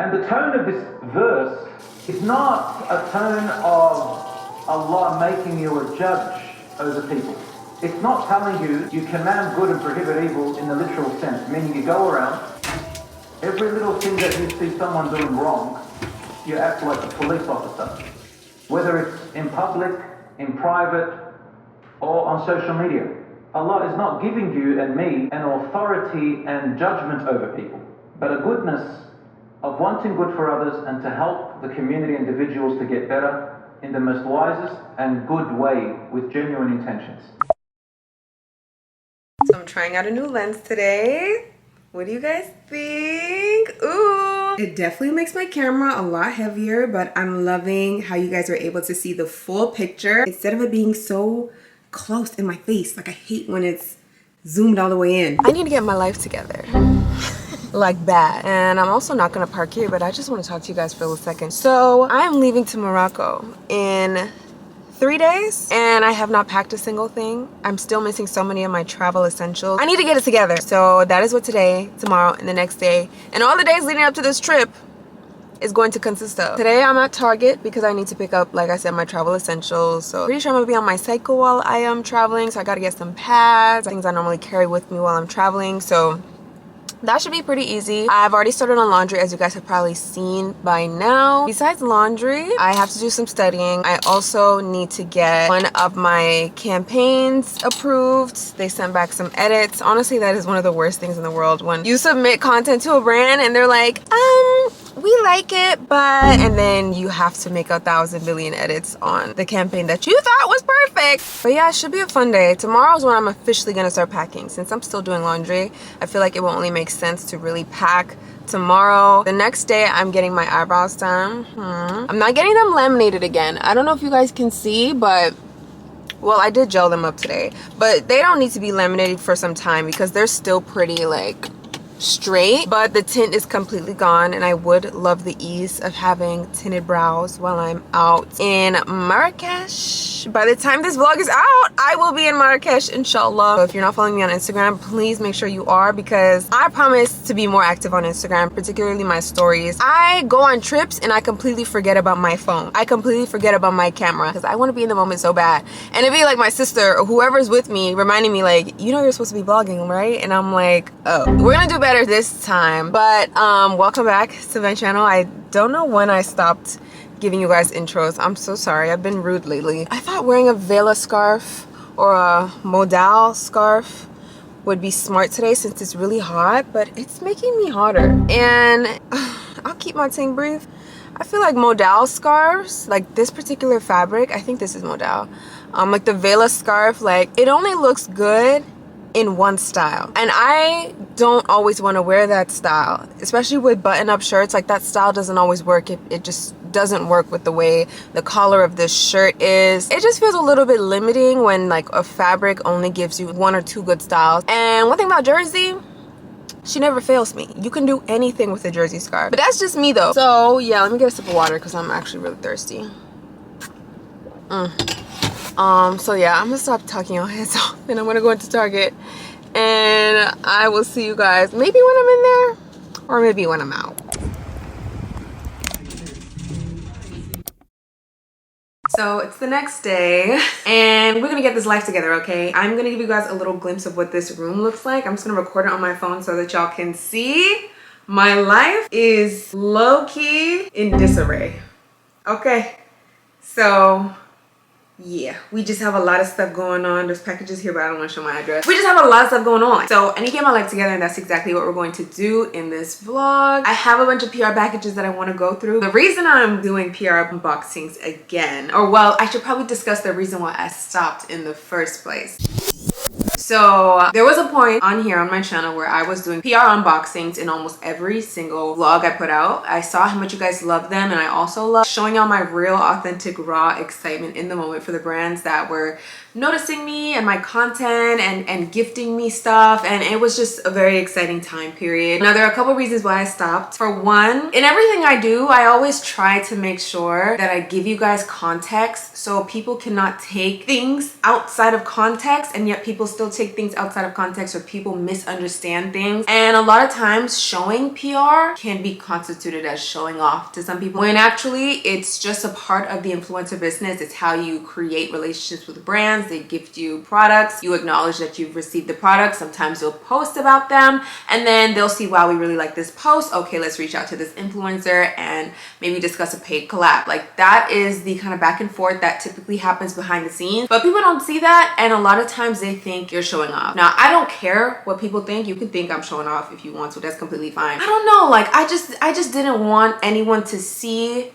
And the tone of this verse is not a tone of Allah making you a judge over people. It's not telling you you command good and prohibit evil in the literal sense, meaning you go around, every little thing that you see someone doing wrong, you act like a police officer. Whether it's in public, in private, or on social media. Allah is not giving you and me an authority and judgment over people, but a goodness of wanting good for others and to help the community individuals to get better in the most wisest and good way with genuine intentions. So I'm trying out a new lens today. What do you guys think? Ooh! It definitely makes my camera a lot heavier, but I'm loving how you guys are able to see the full picture instead of it being so close in my face. Like, I hate when it's zoomed all the way in. I need to get my life together. Like bad. And I'm also not gonna park here, but I just want to talk to you guys for a second. So I'm leaving to Morocco in 3 days and I have not packed a single thing. I'm still missing so many of my travel essentials. I need to get it together. So that is what today, tomorrow, and the next day, and all the days leading up to this trip is going to consist of. Today I'm at Target because I need to pick up, like I said, my travel essentials. So pretty sure I'm gonna be on my cycle while I am traveling. So I gotta get some pads, things I normally carry with me while I'm traveling. So that should be pretty easy. I've already started on laundry, as you guys have probably seen by now. Besides laundry, I have to do some studying. I also need to get one of my campaigns approved. They sent back some edits. Honestly, that is one of the worst things in the world, when you submit content to a brand and they're like, we like it, but, and then you have to make 1,000 billion edits on the campaign that you thought was perfect. But yeah, it should be a fun day. Tomorrow's when I'm officially gonna start packing. Since I'm still doing laundry, I feel like it will only make sense to really pack tomorrow. The next day, I'm getting my eyebrows done. I'm not getting them laminated again. I don't know if you guys can see, but well, I did gel them up today, but they don't need to be laminated for some time because they're still pretty like straight, but the tint is completely gone, and I would love the ease of having tinted brows while I'm out in Marrakesh. By the time this vlog is out, I will be in Marrakesh, inshallah. So if you're not following me on Instagram, please make sure you are, because I promise to be more active on Instagram, particularly my stories. I go on trips and I completely forget about my phone. I completely forget about my camera because I want to be in the moment so bad. And it'd be like my sister or whoever's with me reminding me like, you know you're supposed to be vlogging, right? And I'm like, oh, we're gonna do better this time. But welcome back to my channel. I don't know when I stopped giving you guys intros. I'm so sorry. I've been rude lately. I thought wearing a vela scarf or a modal scarf would be smart today since it's really hot, but it's making me hotter. And I'll keep my thing brief. I feel like modal scarves, like this particular fabric, I think this is modal, like the vela scarf, like it only looks good in one style, and I don't always want to wear that style, especially with button-up shirts. Like that style doesn't always work. It just doesn't work with the way the collar of this shirt is. It just feels a little bit limiting when like a fabric only gives you 1 or 2 good styles. And one thing about jersey, she never fails me. You can do anything with a jersey scarf, but that's just me though. So yeah, let me get a sip of water because I'm actually really thirsty. So yeah, I'm gonna stop talking your heads off and I'm gonna go into Target, and I will see you guys maybe when I'm in there or maybe when I'm out. So it's the next day and we're gonna get this life together, okay? I'm gonna give you guys a little glimpse of what this room looks like. I'm just gonna record it on my phone so that y'all can see. My life is low-key in disarray. Okay, so yeah, we just have a lot of stuff going on. There's packages here, but I don't want to show my address. We just have a lot of stuff going on. So I need to get my life together, and that's exactly what we're going to do in this vlog. I have a bunch of PR packages that I want to go through. The reason I'm doing PR unboxings again, or well, I should probably discuss the reason why I stopped in the first place. So there was a point on here on my channel where I was doing PR unboxings in almost every single vlog I put out. I saw how much you guys love them, and I also love showing y'all my real, authentic, raw excitement in the moment for the brands that were noticing me and my content and gifting me stuff, and it was just a very exciting time period. Now there are a couple reasons why I stopped. For one, in everything I do, I always try to make sure that I give you guys context so people cannot take things outside of context and yet people still take take things outside of context or people misunderstand things. And a lot of times showing PR can be constituted as showing off to some people, when actually it's just a part of the influencer business. It's how you create relationships with brands. They gift you products, you acknowledge that you've received the product. Sometimes you'll post about them and then they'll see, wow, we really like this post. Okay, let's reach out to this influencer and maybe discuss a paid collab. Like, that is the kind of back and forth that typically happens behind the scenes, but people don't see that, and a lot of times they think you're showing off. Now, I don't care what people think. You can think I'm showing off if you want to. That's completely fine. I don't know, like, I just didn't want anyone to see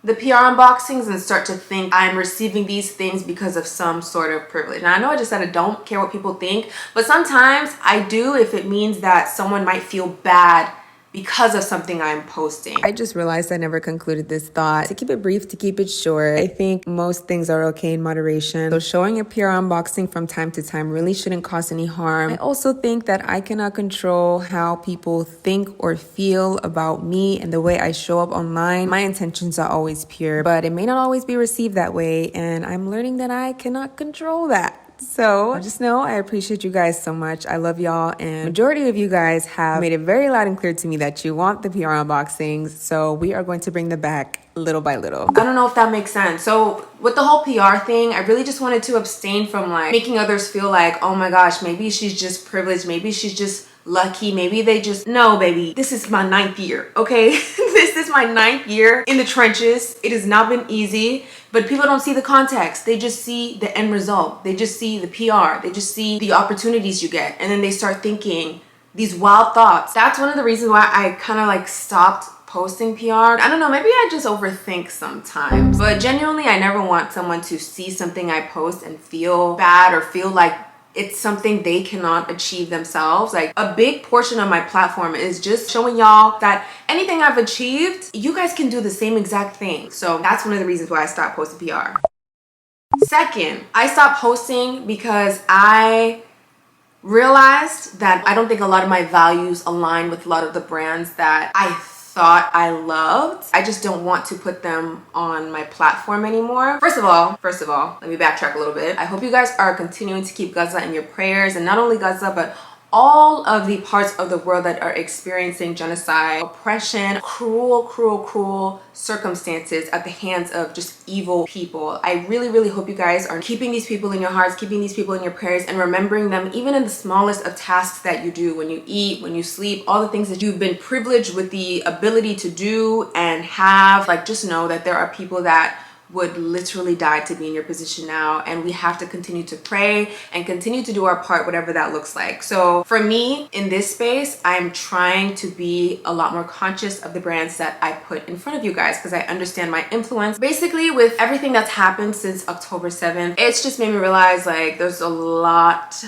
the PR unboxings and start to think I'm receiving these things because of some sort of privilege. Now, I know I just said I don't care what people think, but sometimes I do if it means that someone might feel bad because of something I'm posting. I just realized I never concluded this thought. To keep it brief, to keep it short, I think most things are okay in moderation. So showing a PR unboxing from time to time really shouldn't cause any harm. I also think that I cannot control how people think or feel about me and the way I show up online. My intentions are always pure, but it may not always be received that way, and I'm learning that I cannot control that. So just know I appreciate you guys so much. I love y'all, and majority of you guys have made it very loud and clear to me that you want the PR unboxings. So we are going to bring them back little by little. I don't know if that makes sense. So with the whole PR thing, I really just wanted to abstain from like making others feel like, oh my gosh, maybe she's just privileged, maybe she's just lucky, maybe they just, no baby, this is my 9th year, okay? This is my 9th year in the trenches. It has not been easy, but people don't see the context. They just see the end result. They just see the PR. They just see the opportunities you get, and then they start thinking these wild thoughts. That's one of the reasons why I kind of like stopped posting PR. I don't know, maybe I just overthink sometimes, but genuinely I never want someone to see something I post and feel bad or feel like it's something they cannot achieve themselves. Like, a big portion of my platform is just showing y'all that anything I've achieved, you guys can do the same exact thing. So that's one of the reasons why I stopped posting PR. Second, I stopped posting because I realized that I don't think a lot of my values align with a lot of the brands that I thought I loved. I just don't want to put them on my platform anymore. First of all, let me backtrack a little bit. I hope you guys are continuing to keep Gaza in your prayers, and not only Gaza, but all of the parts of the world that are experiencing genocide, oppression, cruel circumstances at the hands of just evil people. I really hope you guys are keeping these people in your hearts, keeping these people in your prayers, and remembering them even in the smallest of tasks that you do, when you eat, when you sleep, all the things that you've been privileged with the ability to do and have. Like, just know that there are people that would literally die to be in your position now, and we have to continue to pray and continue to do our part, whatever that looks like. So for me in this space, I'm trying to be a lot more conscious of the brands that I put in front of you guys, because I understand my influence. Basically, with everything that's happened since October 7th, it's just made me realize like there's a lot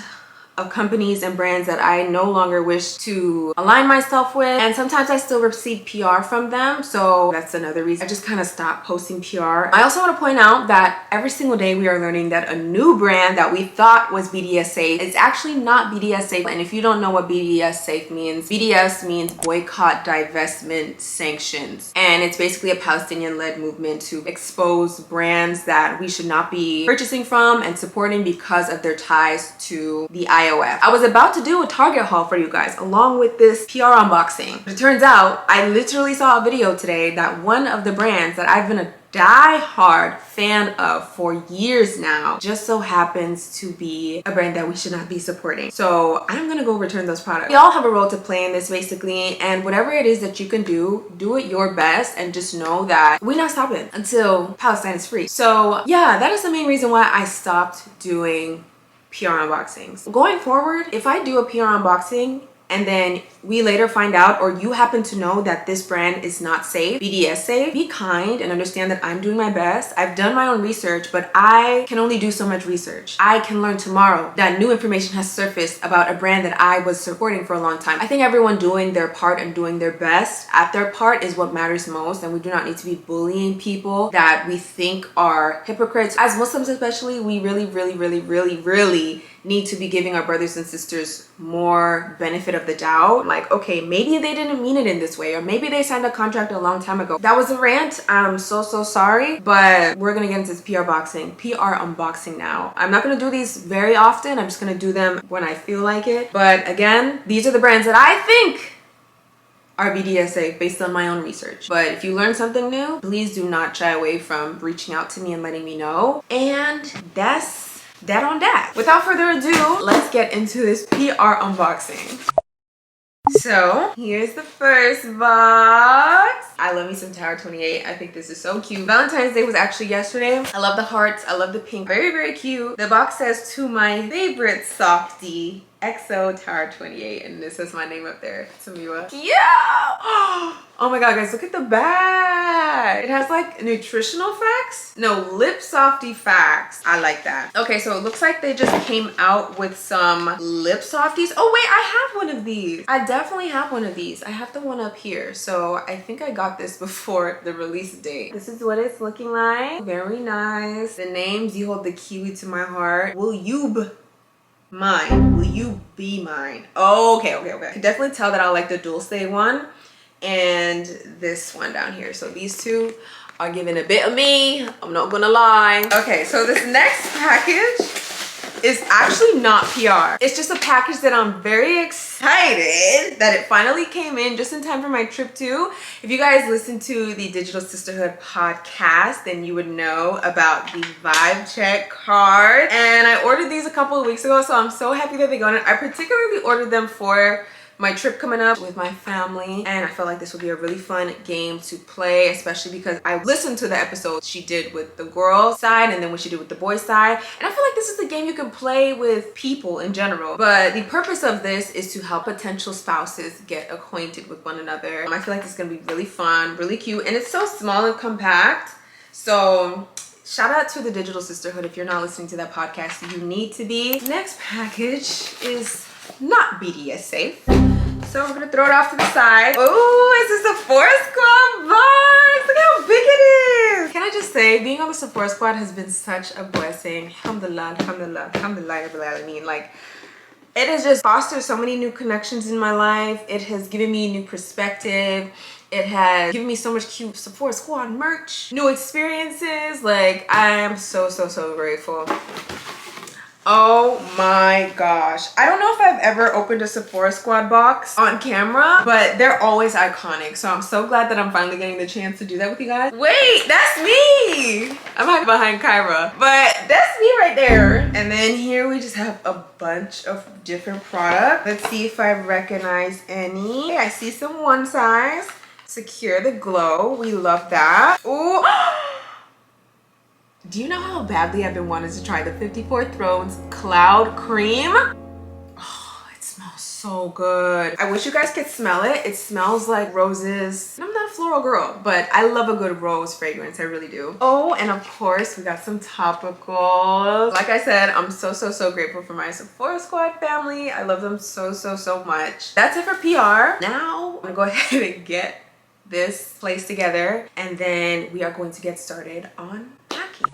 of companies and brands that I no longer wish to align myself with, and sometimes I still receive PR from them, so that's another reason I just kind of stopped posting PR. I also want to point out that every single day we are learning that a new brand that we thought was BDS safe is actually not BDS safe. And if you don't know what BDS safe means, BDS means boycott, divestment, sanctions, and it's basically a Palestinian-led movement to expose brands that we should not be purchasing from and supporting because of their ties to the IOF. I was about to do a Target haul for you guys along with this PR unboxing, but it turns out I literally saw a video today that one of the brands that I've been a die-hard fan of for years now just so happens to be a brand that we should not be supporting. So I'm gonna go return those products. We all have a role to play in this basically, and whatever it is that you can do it your best, and just know that we're not stopping until Palestine is free. So yeah, that is the main reason why I stopped doing PR unboxings. Going forward, if I do a PR unboxing and then we later find out, or you happen to know that this brand is not safe, BDS safe, be kind and understand that I'm doing my best. I've done my own research, but I can only do so much research. I can learn tomorrow that new information has surfaced about a brand that I was supporting for a long time. I think everyone doing their part and doing their best at their part is what matters most, and we do not need to be bullying people that we think are hypocrites. As Muslims especially, we really need to be giving our brothers and sisters more benefit of the doubt. Like, okay, maybe they didn't mean it in this way, or maybe they signed a contract a long time ago. That was a rant. I'm so sorry, but we're gonna get into this PR unboxing now. I'm not gonna do these very often. I'm just gonna do them when I feel like it. But again, these are the brands that I think are BDSA based on my own research. But if you learn something new, please do not shy away from reaching out to me and letting me know. And that's that on that. Without further ado, let's get into this PR unboxing. So here's the first box. I love me some Tower 28. I think this is so cute. Valentine's Day was actually yesterday. I love the hearts. I love the pink. Very cute. The box says, to my favorite softie, Xoxo Tower 28, and this is my name up there, Tomiwa. Yeah! Oh my god, guys, look at the bag. It has like nutritional facts. No, lip softy facts. I like that. Okay, so it looks like they just came out with some lip softies. Oh wait, I have one of these. I definitely have one of these. I have the one up here. So I think I got this before the release date. This is what it's looking like. Very nice. The names, you hold the kiwi to my heart. Will you mine? Will you be mine? Oh, okay. I can definitely tell that I like the dulce one and this one down here. So these two are giving a bit of me. I'm not gonna lie. Okay, so this next package is actually not PR. It's just a package that I'm very excited that it finally came in just in time for my trip too. If you guys listen to the Digital Sisterhood podcast, then you would know about the vibe check card. And I ordered these a couple of weeks ago, so I'm so happy that they got it. I particularly ordered them for my trip coming up with my family, and I felt like this would be a really fun game to play, especially because I listened to the episode she did with the girl side and then what she did with the boy side, and I feel like this is the game you can play with people in general. But the purpose of this is to help potential spouses get acquainted with one another. I feel like this is gonna be really fun, really cute, and it's so small and compact. So shout out to the Digital Sisterhood. If you're not listening to that podcast, you need to be. Next package is not BDS safe, so I'm gonna throw it off to the side. Oh, it's a Sephora Squad box. Look how big it is. Can I just say, being on the Sephora Squad has been such a blessing. Alhamdulillah, alhamdulillah, alhamdulillah, I mean, like, it has just fostered so many new connections in my life. It has given me a new perspective. It has given me so much cute Sephora Squad merch, new experiences. Like, I am so grateful. Oh my gosh. I don't know if I've ever opened a Sephora Squad box on camera, but they're always iconic. So I'm so glad that I'm finally getting the chance to do that with you guys. Wait, that's me. I'm hiding behind Kyra, but that's me right there. And then here we just have a bunch of different products. Let's see if I recognize any. I see some one size. Secure the Glow. We love that. Ooh. Do you know how badly I've been wanting to try the 54 Thrones Cloud Cream? Oh, it smells so good. I wish you guys could smell it. It smells like roses. I'm not a floral girl, but I love a good rose fragrance. I really do. Oh, and of course, we got some topicals. Like I said, I'm so grateful for my Sephora Squad family. I love them so much. That's it for PR. Now, I'm gonna go ahead and get this place together, and then we are going to get started on packing.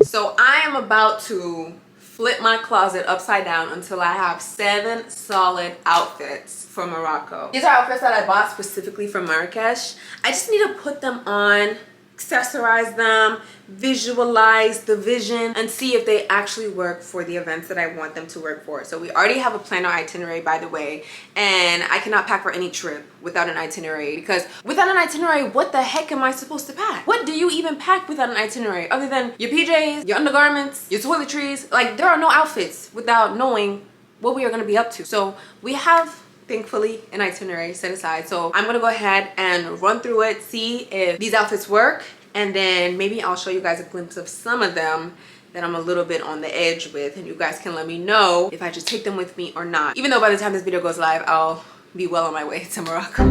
So I am about to flip my closet upside down until I have 7 solid outfits for Morocco. These are outfits that I bought specifically from Marrakesh. I just need to put them on, accessorize them, visualize the vision, and see if they actually work for the events that I want them to work for. So we already have a planner itinerary, by the way, and I cannot pack for any trip without an itinerary, because without an itinerary, what the heck am I supposed to pack? What do you even pack without an itinerary other than your PJs, your undergarments, your toiletries? Like, there are no outfits without knowing what we are going to be up to. So we have, thankfully, an itinerary set aside. So I'm gonna go ahead and run through it, see if these outfits work, and then maybe I'll show you guys a glimpse of some of them that I'm a little bit on the edge with, and you guys can let me know if I should take them with me or not. Even though by the time this video goes live, I'll be well on my way to Morocco.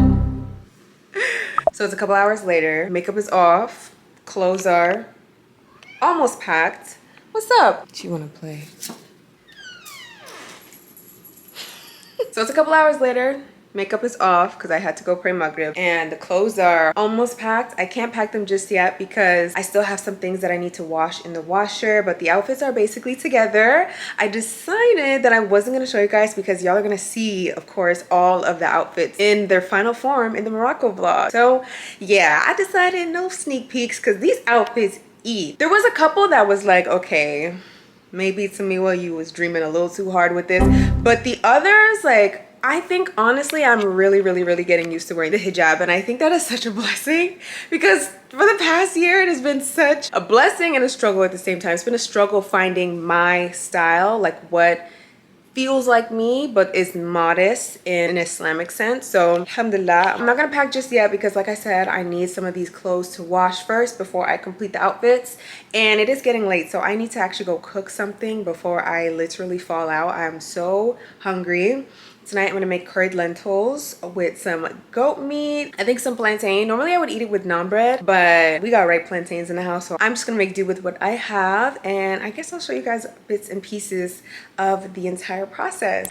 So it's a couple hours later, makeup is off, clothes are almost packed. What's up? Do you wanna play? So it's a couple hours later, Makeup is off because I had to go pray Maghrib, and the clothes are almost packed. I can't pack them just yet because I still have some things that I need to wash in the washer, but the outfits are basically together. I decided that I wasn't going to show you guys because y'all are going to see, of course, all of the outfits in their final form in the Morocco vlog. So yeah, I decided no sneak peeks because these outfits eat. There was a couple that was like, okay, maybe Tomiwa, you was dreaming a little too hard with this, but the others, like, I think honestly I'm really getting used to wearing the hijab, and I think that is such a blessing because for the past year it has been such a blessing and a struggle at the same time. It's been a struggle finding my style, like what feels like me but is modest in an Islamic sense. So alhamdulillah, I'm not gonna pack just yet because like I said, I need some of these clothes to wash first before I complete the outfits, and it is getting late, so I need to actually go cook something before I literally fall out. I'm so hungry. Tonight I'm gonna make curried lentils with some goat meat, I think some plantain. Normally I would eat it with naan bread, but we got ripe plantains in the house, so I'm just gonna make do with what I have, and I guess I'll show you guys bits and pieces of the entire process.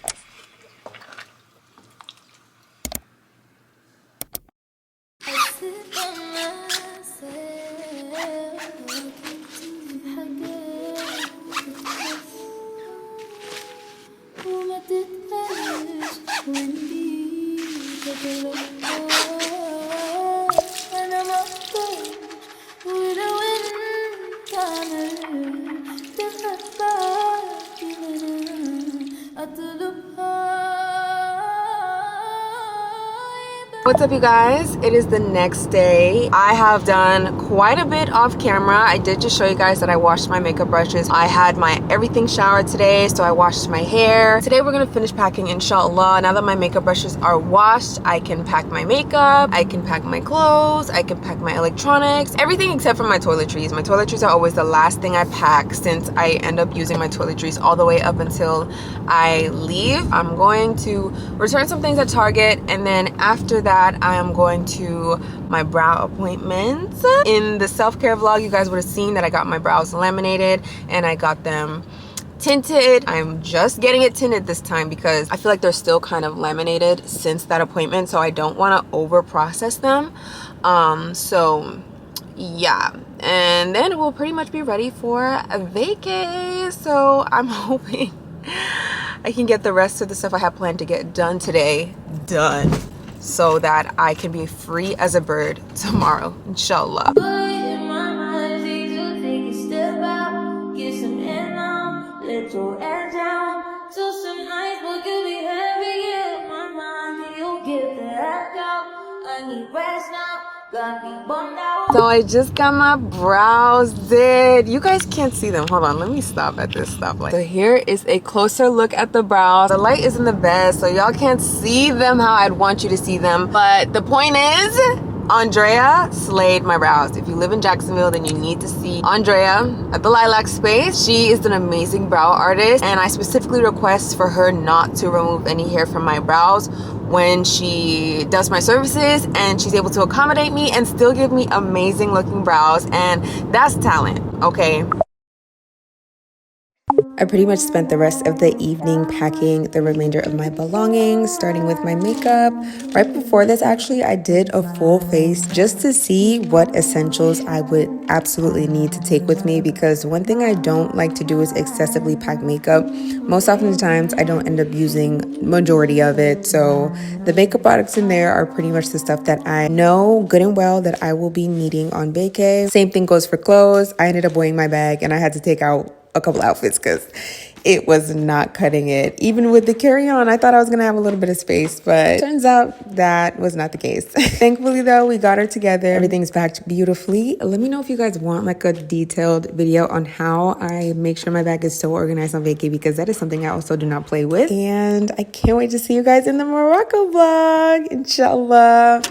What's up, you guys? It is the next day. I have done quite a bit off camera. I did just show you guys that I washed my makeup brushes. I had my everything showered today, so I washed my hair. Today we're gonna finish packing, inshallah. Now that my makeup brushes are washed, I can pack my makeup, I can pack my clothes, I can pack my electronics, everything except for my toiletries. My toiletries are always the last thing I pack since I end up using my toiletries all the way up until I leave. I'm going to return some things at Target, and then after that I am going to my brow appointment. In the self-care vlog, you guys would have seen that I got my brows laminated and I got them tinted. I'm just getting it tinted this time because I feel like they're still kind of laminated since that appointment, so I don't want to over process them. So yeah, and then we'll pretty much be ready for a vacay. So I'm hoping I can get the rest of the stuff I have planned to get done today done, so that I can be free as a bird tomorrow, inshallah. So I just got my brows did. You guys can't see them. Hold on, let me stop at this stoplight. So here is a closer look at the brows. The light isn't the best, so y'all can't see them how I'd want you to see them. But the point is, Andrea slayed my brows. If you live in Jacksonville, then you need to see Andrea at the Lilac Space. She is an amazing brow artist, and I specifically request for her not to remove any hair from my brows when she does my services, and she's able to accommodate me and still give me amazing looking brows, and that's talent, okay? I pretty much spent the rest of the evening packing the remainder of my belongings, starting with my makeup. Right before this, actually, I did a full face just to see what essentials I would absolutely need to take with me, because one thing I don't like to do is excessively pack makeup. Most often the times, I don't end up using majority of it. So the makeup products in there are pretty much the stuff that I know good and well that I will be needing on vacay. Same thing goes for clothes. I ended up weighing my bag and I had to take out a couple outfits because it was not cutting it. Even with the carry-on, I thought I was gonna have a little bit of space, but turns out that was not the case. Thankfully though, we got her together. Everything's packed beautifully. Let me know if you guys want like a detailed video on how I make sure my bag is so organized on vacay, because that is something I also do not play with. And I can't wait to see you guys in the Morocco vlog, inshallah.